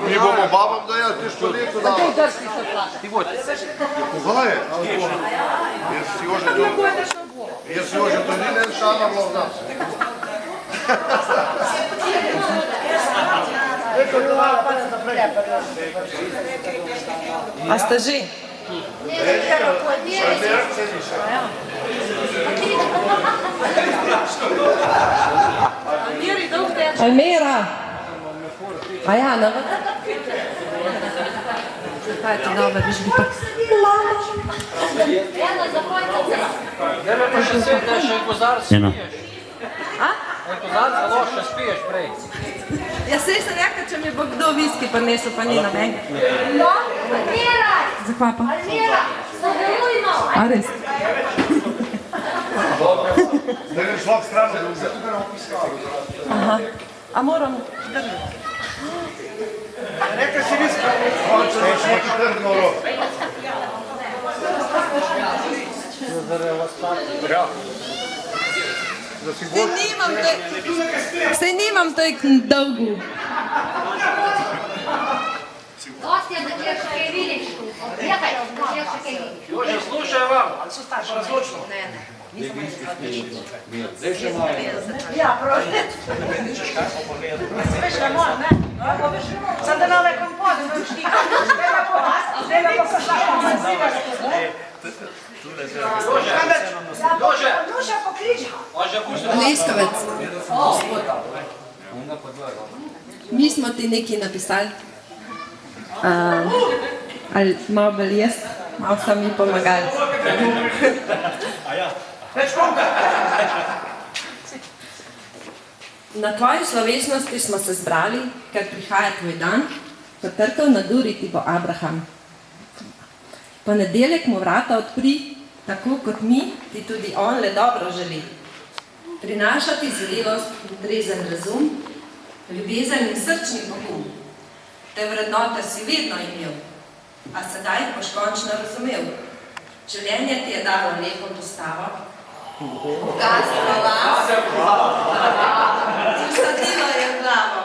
Mi bomo babam dajali, ti škodeku dala. Kogaj? Jaz Jože Donine šala vlovna. A ste že? Almira. A ja, no. Kaj ti dobro, viš bi pa... Dajme pa še svet, da še kozar spiješ. A? Kozar zelo še spiješ prej. Ja, sej sem rekla, če mi bo kdo viski prinesel, pa ni na meni. No, Almira! Zakaj pa? Almira, sodelujmo! A res? Zdaj greš lahko stran, da se tukaj Aha. A moram držati? Nekaj si viska. Končno boš neki trdno rok. Sej nimam toj dolgu. Gostja, da kjer še kaj vidiš tu. Odjekaj, da kjer še kaj vidiš. Jože, slušaj vam. Ali so starši? Razločno. Ne, ne. Ja, prosim. Veš, ne mora, ne? Sad da nove kompode, ne štika. Zdaj po vas, zdaj pa pošla. Jože! Nuša pokriča. Leskovec. Mi smo ti nekaj napisali. Ali malo bolj jaz, malo so mi pomagali. Na tvoji slovesnosti smo se zbrali, ker prihaja tvoj dan, potrkal na duri ti bo Abraham. Ponedeljek mu vrata odpri, tako kot mi, ti tudi on le dobro želi. Prinaša ti zrelost, drezen razum, ljubezen in srčni pogum. Te vrednote si vedno imel, a sedaj boš končno razumel. Življenje ti je dalo lepo postavo, bogatstvo vas, usadilo je v glavo.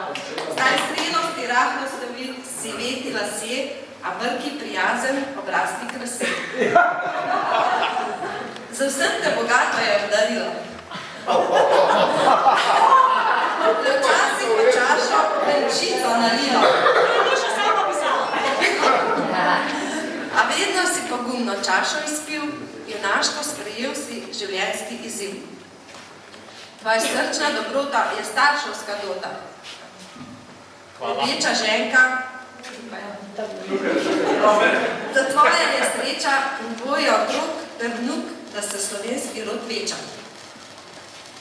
Zdaj zrelost ti rahlo siveti lasje, a brki prijazen obraz ti krase. Za vsem te bogato je obdarilo. Včasih v čašo venčico nalilo. A vedno si pogumno čašo izpil, junaško sprejel si življenjski izziv. Tvoja srčna dobrota je starševska dota. Ljubeča ženka, za tvoja je sreča in dvoje otrok ter vnuk, da se slovenski rod veča.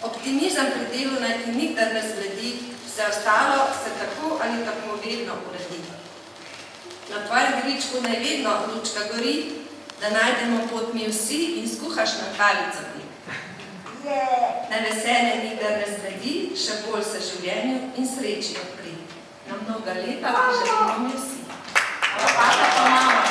Optimizem pri delu naj ti nikdar ne zbledi, vse ostalo se tako ali tako vedno uredi. Na tvojem gričku naj vedno lučka gori, da najdemo pot mi vsi in skuhaš na kalicami. Naj veselje nikdar ne zbledi, še bolj se življenju in sreči odpri. Na mnoga leta ti želimo mi vsi. Hvala pa mama.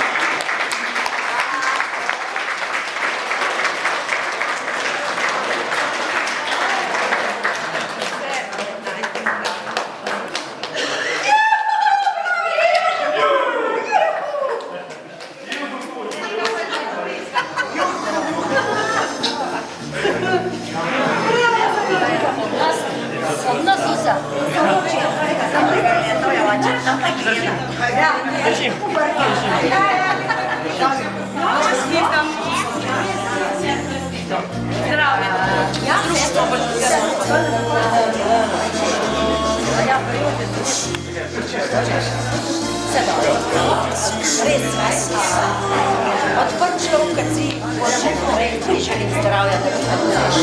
Odprt človek, kad si hoče naprej, ti želim zdravja, da ti tako veš.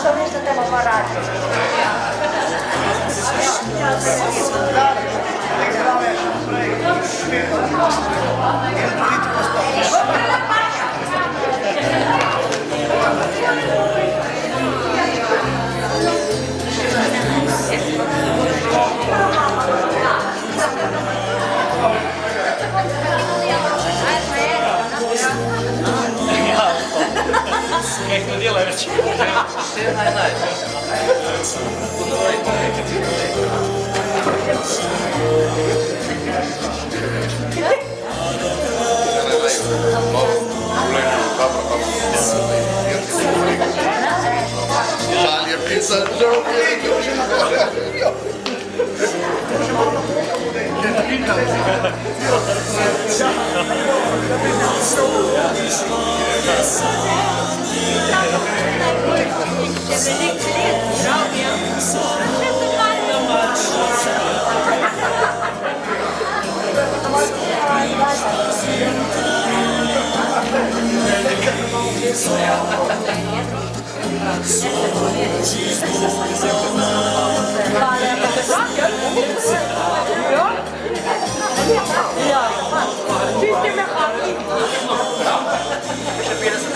To veš, da te bomo radi. Nek ne dela več. Vse naj. Žal je pisal, žal je Čisti mehanik. Še 50.